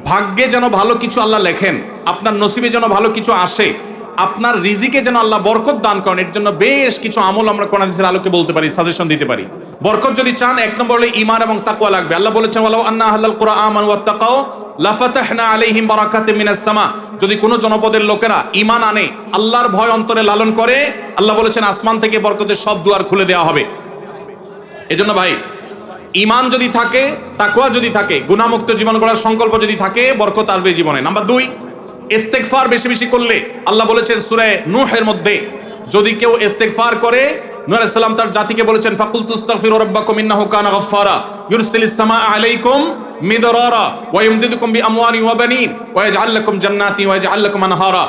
ভাগ্যে যেন ভালো কিছু আল্লাহ লেখেন, আপনার নসিবে যেন ভালো কিছু আসে, আপনার রিজিকে যেন আল্লাহ বরকত দান করেন, এর জন্য বেশ কিছু আমল আমরা কোরআন হাদিসের আলোকে বলতে পারি, সাজেশন দিতে পারি। বরকত যদি চান, এক নম্বর হলো ঈমান এবং তাকওয়া লাগবে। আল্লাহ বলেছেন ওয়ালাউ আন্না আহলাল কুরআন আমানু ওয়াত্তাকাও লাফাতাহনা আলাইহিম বারাকাতিম মিনাস সামা। যদি কোনো জনপদের লোকেরা ঈমান আনে, আল্লাহর ভয় অন্তরে লালন করে, আল্লাহ বলেছেন আসমান থেকে বরকতের সব দুয়ার খুলে দেওয়া হবে। এজন্য ভাই, ঈমান যদি থাকে, তাকওয়া যদি থাকে, গুনাহমুক্ত জীবন গড়ার সংকল্প যদি থাকে, বরকত আসবে জীবনে। নাম্বার 2, ইস্তেগফার বেশি বেশি করলে। আল্লাহ বলেছেন সূরা নূহের মধ্যে, যদি কেউ ইস্তেগফার করে, নূহ আলাইহিস সালাম তার জাতিকে বলেছেন ফাকুলতু আস্তাগফিরু রাব্বাকুম ইন্নাহু কানা গাফফারা ইউরসিলিস সামাআ আলাইকুম মিদরারা ওয়া ইউমদিদুকুম বিআমওয়ালিন ওয়া বানিন ওয়া ইয়াজআল লাকুম জান্নাতিন ওয়া ইয়াজআল লাকুম আনহারা।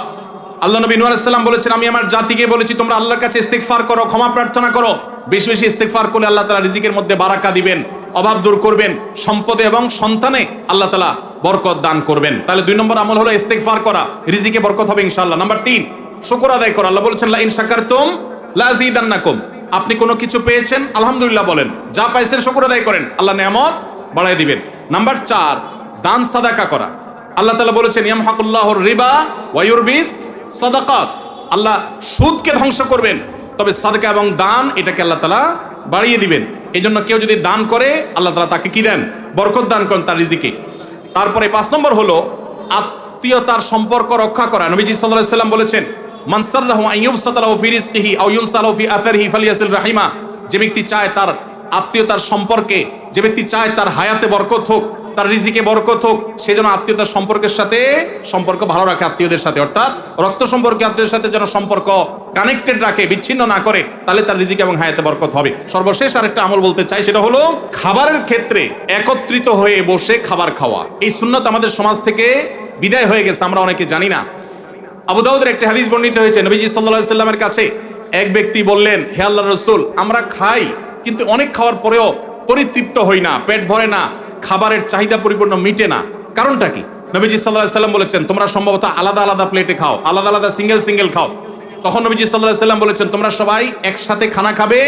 আল্লাহ নবী নূহ আলাইহিস সালাম বলেছেন, আমি আমার জাতিকে বলেছি তোমরা আল্লাহর কাছে ইস্তেগফার করো, ক্ষমা প্রার্থনা করো। বেশি বেশি ইস্তেগফার করলে আল্লাহ তাআলা রিজিকের মধ্যে বারাকা দিবেন, অভাব দূর করবেন, সম্পদে এবং সন্তানে আল্লাহ তাআলা বরকত দান করবেন। তাহলে 2 নম্বর আমল হলো ইস্তেগফার করা, রিজিকে বরকত হবে ইনশাআল্লাহ। নাম্বার 3, শুকর আদায় করা। আল্লাহ বলেছেন লা ইন শাকারতুম লা আযীদান্নাকুম। আপনি কোনো কিছু পেয়েছেন, আলহামদুলিল্লাহ বলেন, যা পাইছেন শুকর আদায় করেন, আল্লাহ নিয়ামত বাড়ায় দিবেন। নাম্বার 4, দান সাদাকা করা। আল্লাহ তাআলা বলেছেন ইয়ামহাকুল্লাহুর রিবা ওয়া ইউরবিস সাদাকাত। আল্লাহ সুদকে ধ্বংস করবেন, তবে সাদকা এবং দান এটাকে আল্লাহ তাআলা বাড়িয়ে দিবেন। এই জন্য কেউ যদি দান করে, আল্লাহ তাআলা তাকে কি দেন? বরকত দান করেন তার রিজিকে। তারপরে 5 নম্বর হলো আত্মীয়তার সম্পর্ক রক্ষা করা। নবীজি সাল্লাল্লাহু আলাইহি ওয়াসাল্লাম বলেছেন মান সাররাহু আন ইউবসাতা লাহু ফি রিজকিহি আও ইউনসালাহু ফি আথারিহি ফালিয়াসিল রাহিমা। যে ব্যক্তি চায় তার আত্মীয়তার সম্পর্কে, যে ব্যক্তি চায় তার হায়াতে বরকত হোক, তার রিজিকে বরকত হোক, সে যেন আত্মীয়তার সম্পর্কের সাথে সম্পর্ক ভালো রাখে, আত্মীয়দের সাথে, অর্থাৎ রক্ত সম্পর্কে আত্মীয়দের সাথে যেন সম্পর্ক কানেক্টেড রাখে, বিচ্ছিন্ন না করে, তাহলে তার রিজিকে এবং হায়াতে বরকত হবে। সর্বশেষ আরেকটা আমল বলতে চাই, সেটা হলো খাবারের ক্ষেত্রে একত্রিত হয়ে বসে খাবার খাওয়া। এই সুন্নাত আমাদের সমাজ থেকে বিদায় হয়ে গেছে, আমরা অনেকে জানি না। আবু দাউদের একটা হাদিস বর্ণিত হয়েছে, নবীজি সাল্লাল্লাহু আলাইহি সাল্লামের কাছে এক ব্যক্তি বললেন, হে আল্লাহর রাসূল, আমরা খাই কিন্তু অনেক খাওয়ার পরেও পরিতৃপ্ত হই না, পেট ভরে না, খাবারের চাহিদা পরিপূর্ণ মিটে না, কারণটা কি? নবীজি সাল্লাল্লাহু আলাইহি সাল্লাম বলেছেন তোমরা সম্ভবত আলাদা আলাদা প্লেটে খাও, আলাদা আলাদা সিঙ্গেল খাও। তখন নবীজি সাল্লাল্লাহু আলাইহি সাল্লাম বলেছেন তোমরা সবাই একসাথে খানা খাবে,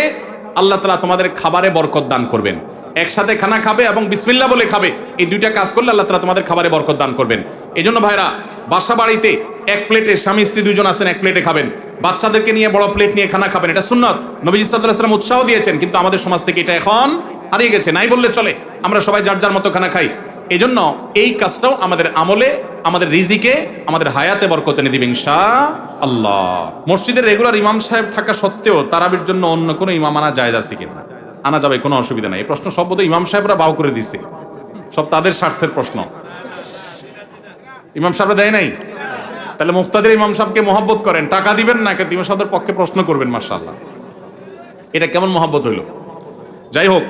আল্লাহ তাআলা তোমাদের খাবারে বরকত দান করবেন। একসাথে খানা খাবে এবং বিসমিল্লাহ বলে খাবে, এই দুইটা কাজ করলে আল্লাহ তাআলা তোমাদের খাবারে বরকত দান করবেন। এজন্য ভাইরা, বাসা বাড়িতে এক প্লেটে স্বামী স্ত্রী দুজন আছেন, এক প্লেটে খাবেন। বাচ্চাদেরকে নিয়ে বড় প্লেট নিয়ে খানা খাবেন, এটা সুন্নাত। নবীজি সাল্লাল্লাহু আলাইহি ওয়াসাল্লাম উৎসাহ দিয়েছেন, কিন্তু আমাদের সমাজ থেকে এটা এখন হারিয়ে গেছে, নাই বললে চলে। আমরা সবাই যার যার মতো খানা খাই। এজন্য এই কাজটাও আমাদের আমলে, আমাদের রিজিকে, আমাদের হায়াতে বরকত এনে দিবে ইনশাআল্লাহ। মসজিদের রেগুলার ইমাম সাহেব থাকা সত্ত্বেও তারাবির জন্য অন্য কোনো ইমাম আনা জায়েজ আছে কিনা? আনা যাবে, কোনো অসুবিধা নাই। এই প্রশ্ন সব বোধহয় ইমাম সাহেবরা বাউ করে দিচ্ছে, সব তাদের স্বার্থের প্রশ্ন। ইমাম সাহেবরা দেয় নাই? তাহলে মুক্তাদের ইমাম সাহেবকে মহব্বত করেন, টাকা দিবেন না, কিন্তু ইমাম সাহেবের পক্ষে প্রশ্ন করবেন। মাশাআল্লাহ, এটা কেমন মহব্বত হইল? যাই হোক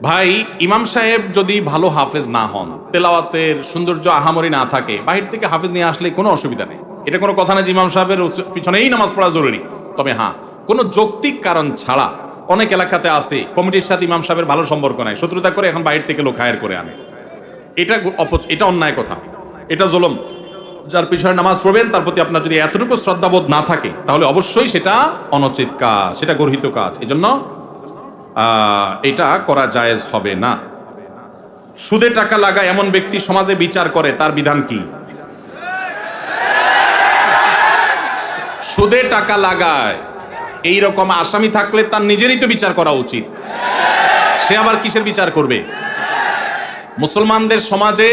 ভাই, ইমাম সাহেব যদি ভালো হাফেজ না হন, তেলাওয়াতের সৌন্দর্য আহামরি না থাকে, বাহির থেকে হাফেজ নিয়ে আসলে কোনো অসুবিধা নেই। এটা কোনো কথা না যে ইমাম সাহেবের পিছনেই নামাজ পড়া জরুরি। তবে হ্যাঁ, কোনো যৌক্তিক কারণ ছাড়া অনেক এলাকাতে আছে কমিটির সাথে ইমাম সাহেবের ভালো সম্পর্ক নাই, শত্রুতা করে এখন বাইরে থেকে লোক হায়ার করে আনে। এটা অন্যায় কথা, এটা জুলুম। যার পিছনে নামাজ পড়বেন তার প্রতি আপনার যদি এতটুকু শ্রদ্ধাবোধ না থাকে, তাহলে অবশ্যই সেটা অনুচিত কাজ, সেটা গর্হিত কাজ। এজন্য এটা করা জায়েজ হবে না। সুদে টাকা লাগায় এমন ব্যক্তি সমাজে বিচার করে, তার বিধান কি? সুদে টাকা লাগায় এই রকম আসামি থাকলে তার নিজেরই তো বিচার করা উচিত। সে আবার কিসের বিচার করবে? মুসলমানদের সমাজে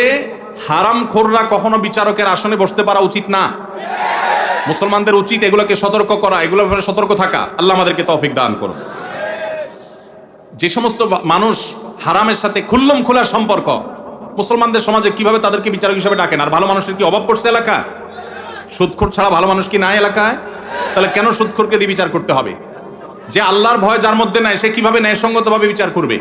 হারামখোররা কখনো বিচারকের আসনে বসতে পারা উচিত না। মুসলমানদের উচিত এগুলোকে সতর্ক করা, এগুলোর ব্যাপারে সতর্ক থাকা। আল্লাহ আমাদেরকে তৌফিক দান করুন। যে সমস্ত মানুষ হারামের সাথে খুল্লম খোলা সম্পর্ক, মুসলমানদের সমাজে কিভাবে তাদেরকে বিচারক হিসেবে ডাকেন? আর ভালো মানুষের কি অভাব পড়ছে এলাকায়? সুদখোর ছাড়া ভালো মানুষ কি নাই এলাকায়? তাহলে কেন সুদখোরকে দিয়ে বিচার করতে হবে? যে আল্লাহর ভয় যার মধ্যে নাই, সে কিভাবে ন্যায়সঙ্গতভাবে বিচার করবে?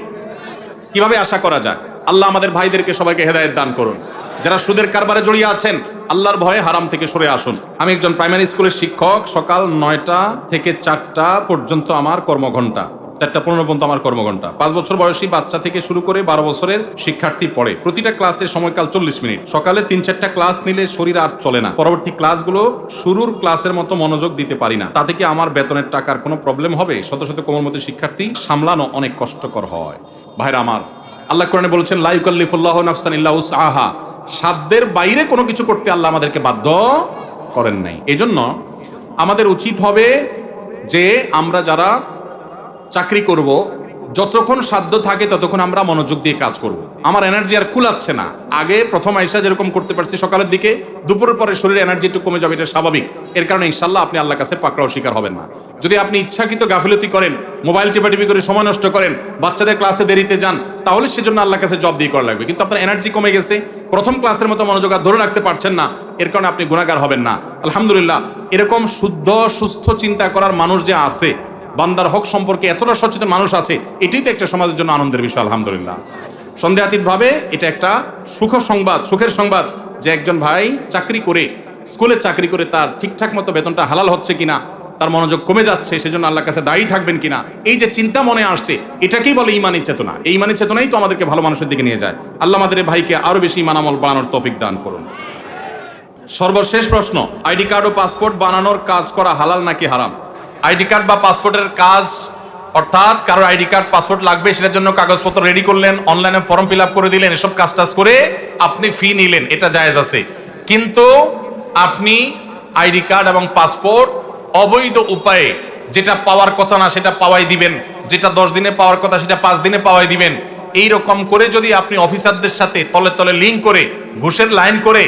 কিভাবে আশা করা যায়? আল্লাহ আমাদের ভাইদেরকে সবাইকে হেদায়েত দান করুন। যারা সুদের কারবারে জড়িয়ে আছেন, আল্লাহর ভয়ে হারাম থেকে সরে আসুন। আমি একজন প্রাইমারি স্কুলের শিক্ষক। সকাল 9টা থেকে 4টা পর্যন্ত আমার কর্মঘণ্টা, 4:15 পর্যন্ত আমার কর্মঘণ্টা। 5 বছর বয়সী বাচ্চা থেকে শুরু করে 12 বছরের শিক্ষার্থী পড়ে। প্রতিটা ক্লাসের সময়কাল 40 মিনিট। সকালে 3-4টা ক্লাস নিলে শরীর আর চলে না। পরবর্তী ক্লাসগুলো শুরুর ক্লাসের মতো মনোযোগ দিতে পারি না। তাতে কি আমার বেতনের টাকার কোনো প্রবলেম হবে? শত শত কোমলমতি শিক্ষার্থী সামলানো অনেক কষ্টকর হয়। ভাইরা আমার, আল্লাহ কোরআনে বলেছেন লা ইউকাল্লিফুল্লাহু নাফসান ইল্লা উসআহা। সাধ্যের বাইরে কোনো কিছু করতে আল্লাহ আমাদেরকে বাধ্য করেন নাই। এজন্য আমাদের উচিত হবে যে আমরা যারা চাকরি করব, যতক্ষণ সাধ্য থাকে ততক্ষণ আমরা মনোযোগ দিয়ে কাজ করব। আমার এনার্জি আর কুলাচ্ছে না। আগে প্রথম আইসা যেরকম করতে পারছি সকালের দিকে, দুপুরের পরে শরীরে এনার্জি একটু কমে যাবে, এটা স্বাভাবিক। এর কারণে ইনশাল্লাহ আপনি আল্লাহর কাছে পাকড়াও শিকার হবেন না। যদি আপনি ইচ্ছাকৃত গাফিলতি করেন, মোবাইল টিপাটিপি করে সময় নষ্ট করেন, বাচ্চাদের ক্লাসে দেরিতে যান, তাহলে সেজন্য আল্লাহর কাছে জব দিয়ে করা লাগবে। কিন্তু আপনার এনার্জি কমে গেছে, প্রথম ক্লাসের মতো মনোযোগ আর ধরে রাখতে পারছেন না, এর কারণে আপনি গুনাহগার হবেন না। আলহামদুলিল্লাহ, এরকম শুদ্ধ সুস্থ চিন্তা করার মানুষ যে আছে, বান্দার হক সম্পর্কে এতটা সচেতন মানুষ আছে, এটাই তো একটা সমাজের জন্য আনন্দের বিষয়। আলহামদুলিল্লাহ, সন্দেহাতীতভাবে এটা একটা সুখের সংবাদ যে একজন ভাই চাকরি করে, স্কুলে চাকরি করে তার ঠিকঠাক মতো বেতনটা হালাল হচ্ছে কিনা, তার মনোযোগ কমে যাচ্ছে, সেজন্য আল্লাহর কাছে দায়ী থাকবেন কিনা, এই যে চিন্তা মনে আসছে, এটাকেই বলে ইমানি চেতনা। এই ইমানি চেতনাই তো আমাদেরকে ভালো মানুষের দিকে নিয়ে যায়। আল্লাহ আমাদের ভাইকে আরো বেশি ইমান আমল বানানোর তৌফিক দান করুন। সর্বশেষ প্রশ্ন, আইডি কার্ড ও পাসপোর্ট বানানোর কাজ করা হালাল নাকি হারাম? আইডি কার্ড বা পাসপোর্টের কাজ, অর্থাৎ কারোর আইডি কার্ড পাসপোর্ট লাগবে, সেটার জন্য কাগজপত্র রেডি করলেন, অনলাইনে ফর্ম ফিল আপ করে দিলেন, এসব কাজ টাজ করে আপনি ফি নিলেন, এটা জায়েজ আছে। কিন্তু আপনি আইডি কার্ড এবং পাসপোর্ট অবৈধ উপায়ে যেটা পাওয়ার কথা না সেটা পাওয়াই দিবেন, যেটা 10 দিনে পাওয়ার কথা সেটা 5 দিনে পাওয়াই দিবেন, এই রকম করে যদি আপনি অফিসারদের সাথে তলে তলে লিঙ্ক করে ঘুষের লাইন করে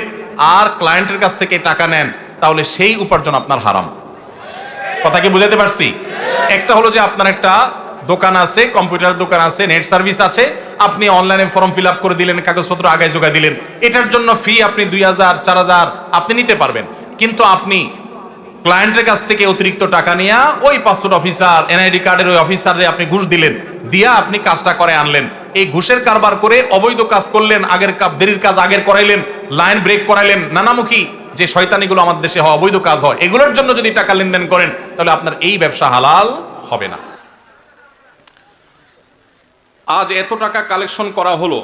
আর ক্লায়েন্টের কাছ থেকে টাকা নেন, তাহলে সেই উপার্জন আপনার হারাম। কথা কি বুঝাতে পারছি? একটা হলো যে আপনার একটা দোকান আছে, কম্পিউটার দোকান আছে, নেট সার্ভিস আছে, আপনি অনলাইনে ফর্ম ফিল আপ করে দিলেন, কাগজপত্র আগায় যোগায় দিলেন, এটার জন্য ফি আপনি 2000 4000 আপনি নিতে পারবেন। কিন্তু আপনি ক্লায়েন্টের কাছ থেকে অতিরিক্ত টাকা নিয়ে ওই পাসপোর্ট অফিসার, এনআইডি কার্ডের ওই অফিসারে আপনি ঘুষ দিলেন, দিয়া আপনি কাজটা করে আনলেন, এই ঘুষের কারবার করে অবৈধ কাজ করলেন, দেরির কাজ আগের করাইলেন, লাইন ব্রেক করাইলেন, নানামুখী যে শয়তানিগুলো আমাদের দেশে হয়, অবৈধ কাজ হয়, এগুলোর জন্য যদি টাকা লেনদেন করেন, তাহলে আপনার এই ব্যবসা হালাল হবে না। আজ এত টাকা কালেকশন করা হলো,